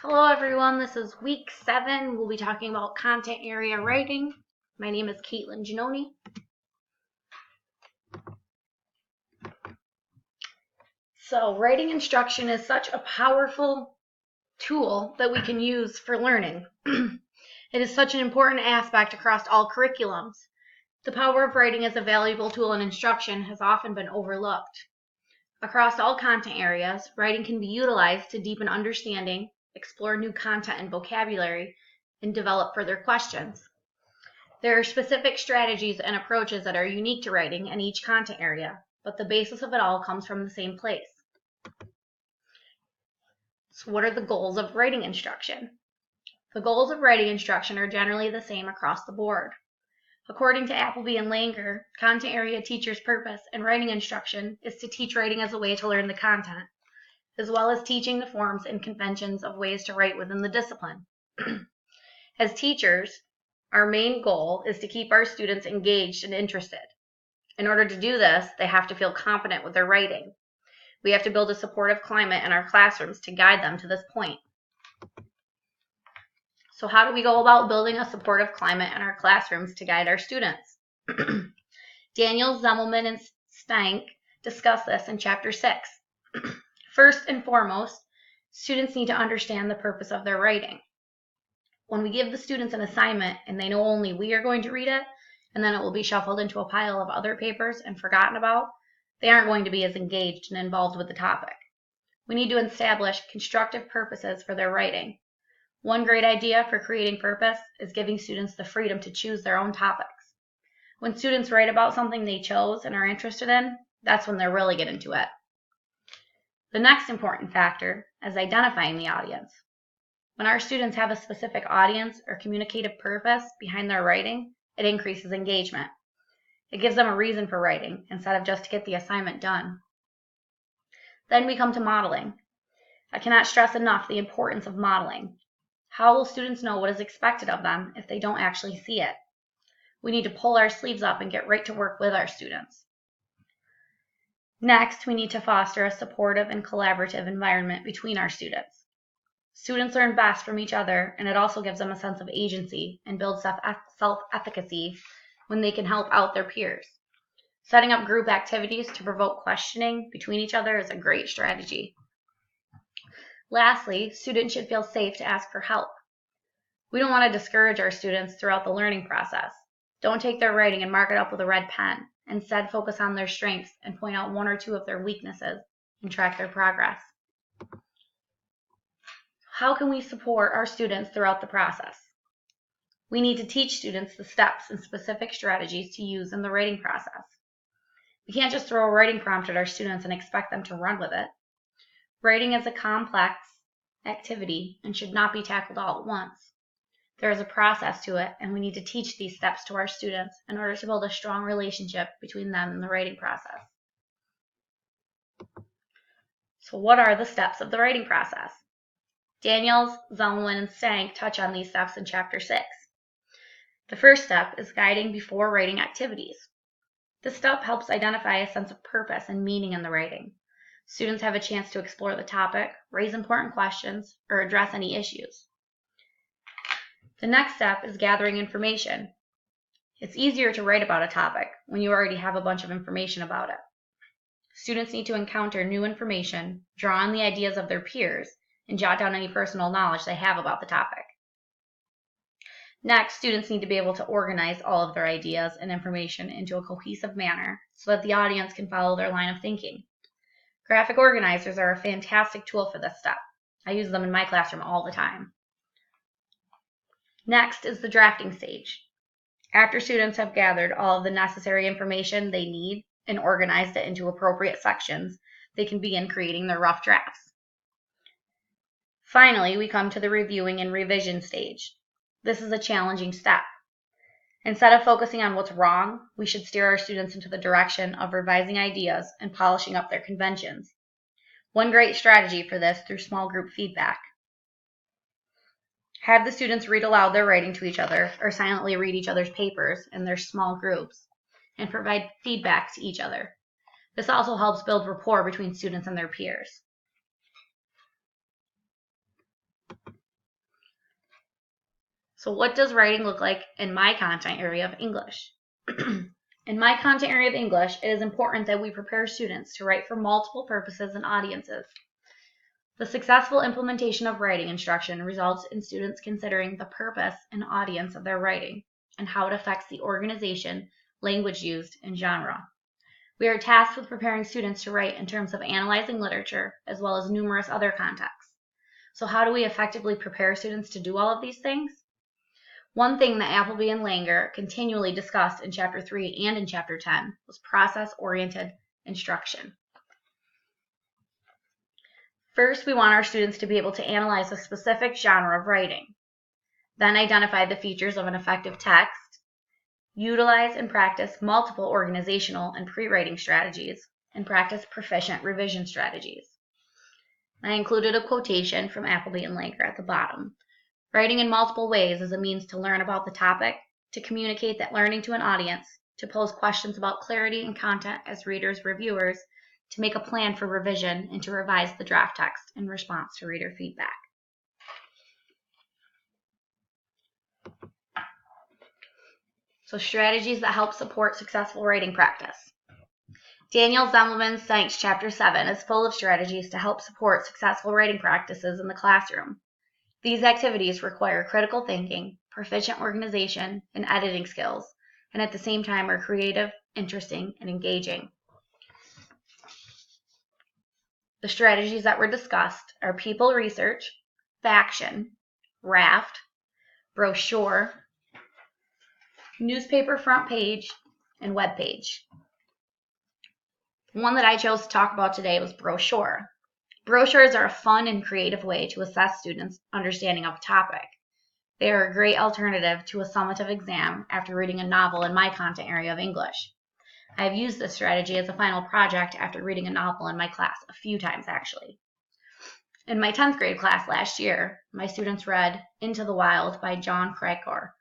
Hello everyone, this is week 7. We'll be talking about content area writing. My name is Caitlin Giannoni. So writing instruction is such a powerful tool that we can use for learning. It is such an important aspect across all curriculums. The power of writing as a valuable tool in instruction has often been overlooked. Across all content areas, writing can be utilized to deepen understanding, explore new content and vocabulary, and develop further questions. There are specific strategies and approaches that are unique to writing in each content area, but the basis of it all comes from the same place. So what are the goals of writing instruction? The goals of writing instruction are generally the same across the board. According to Appleby and Langer, content area teachers' purpose in writing instruction is to teach writing as a way to learn the content, as well as teaching the forms and conventions of ways to write within the discipline. As teachers, our main goal is to keep our students engaged and interested. In order to do this, they have to feel confident with their writing. We have to build a supportive climate in our classrooms to guide them to this point. So how do we go about building a supportive climate in our classrooms to guide our students? Daniel, Zemmelman, and Stank discuss this in Chapter 6. First and foremost, students need to understand the purpose of their writing. When we give the students an assignment and they know only we are going to read it, and then it will be shuffled into a pile of other papers and forgotten about, they aren't going to be as engaged and involved with the topic. We need to establish constructive purposes for their writing. One great idea for creating purpose is giving students the freedom to choose their own topics. When students write about something they chose and are interested in, that's when they're really getting into it. The next important factor is identifying the audience. When our students have a specific audience or communicative purpose behind their writing, it increases engagement. It gives them a reason for writing instead of just to get the assignment done. Then we come to modeling. I cannot stress enough the importance of modeling. How will students know what is expected of them if they don't actually see it? We need to pull our sleeves up and get right to work with our students. Next, we need to foster a supportive and collaborative environment between our students. Students learn best from each other, and it also gives them a sense of agency and builds self-efficacy when they can help out their peers. Setting up group activities to provoke questioning between each other is a great strategy. Lastly, students should feel safe to ask for help. We don't want to discourage our students throughout the learning process. Don't take their writing and mark it up with a red pen. Instead, focus on their strengths and point out 1 or 2 of their weaknesses and track their progress. How can we support our students throughout the process? We need to teach students the steps and specific strategies to use in the writing process. We can't just throw a writing prompt at our students and expect them to run with it. Writing is a complex activity and should not be tackled all at once. There is a process to it, and we need to teach these steps to our students in order to build a strong relationship between them and the writing process. So what are the steps of the writing process? Daniels, Zelman, and Stank touch on these steps in Chapter 6. The first step is guiding before writing activities. This step helps identify a sense of purpose and meaning in the writing. Students have a chance to explore the topic, raise important questions, or address any issues. The next step is gathering information. It's easier to write about a topic when you already have a bunch of information about it. Students need to encounter new information, draw on the ideas of their peers, and jot down any personal knowledge they have about the topic. Next, students need to be able to organize all of their ideas and information into a cohesive manner so that the audience can follow their line of thinking. Graphic organizers are a fantastic tool for this step. I use them in my classroom all the time. Next is the drafting stage. After students have gathered all of the necessary information they need and organized it into appropriate sections, they can begin creating their rough drafts. Finally, we come to the reviewing and revision stage. This is a challenging step. Instead of focusing on what's wrong, we should steer our students into the direction of revising ideas and polishing up their conventions. One great strategy for this through small group feedback. Have the students read aloud their writing to each other or silently read each other's papers in their small groups and provide feedback to each other. This also helps build rapport between students and their peers. So what does writing look like in my content area of English? In my content area of English, it is important that we prepare students to write for multiple purposes and audiences. The successful implementation of writing instruction results in students considering the purpose and audience of their writing and how it affects the organization, language used, and genre. We are tasked with preparing students to write in terms of analyzing literature as well as numerous other contexts. So how do we effectively prepare students to do all of these things? One thing that Appleby and Langer continually discussed in Chapter 3 and in Chapter 10 was process-oriented instruction. First, we want our students to be able to analyze a specific genre of writing, then identify the features of an effective text, utilize and practice multiple organizational and pre-writing strategies, and practice proficient revision strategies. I included a quotation from Appleby and Langer at the bottom. Writing in multiple ways is a means to learn about the topic, to communicate that learning to an audience, to pose questions about clarity and content as readers, reviewers, to make a plan for revision, and to revise the draft text in response to reader feedback. So strategies that help support successful writing practice. Daniel Zemelman-Steink's Chapter 7 is full of strategies to help support successful writing practices in the classroom. These activities require critical thinking, proficient organization, and editing skills, and at the same time are creative, interesting, and engaging. The strategies that were discussed are people research, faction, raft, brochure, newspaper front page, and web page. One that I chose to talk about today was brochure. Brochures are a fun and creative way to assess students' understanding of a topic. They are a great alternative to a summative exam after reading a novel in my content area of English. I have used this strategy as a final project after reading a novel in my class a few times actually. In my 10th grade class last year, my students read Into the Wild by John Krakauer.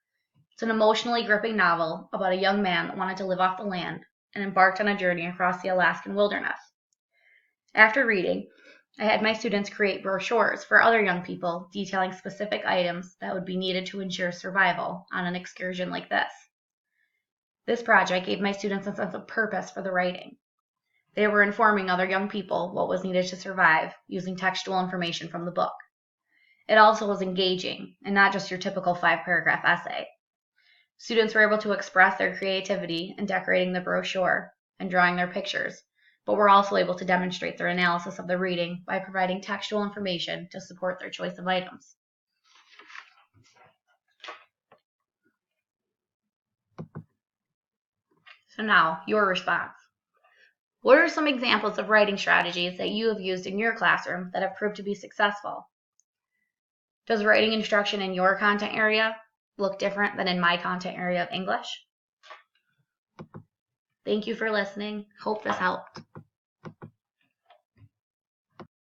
It's an emotionally gripping novel about a young man that wanted to live off the land and embarked on a journey across the Alaskan wilderness. After reading, I had my students create brochures for other young people detailing specific items that would be needed to ensure survival on an excursion like this. This project gave my students a sense of purpose for the writing. They were informing other young people what was needed to survive using textual information from the book. It also was engaging and not just your typical 5-paragraph essay. Students were able to express their creativity in decorating the brochure and drawing their pictures, but were also able to demonstrate their analysis of the reading by providing textual information to support their choice of items. So now, your response. What are some examples of writing strategies that you have used in your classroom that have proved to be successful? Does writing instruction in your content area look different than in my content area of English? Thank you for listening. Hope this helped.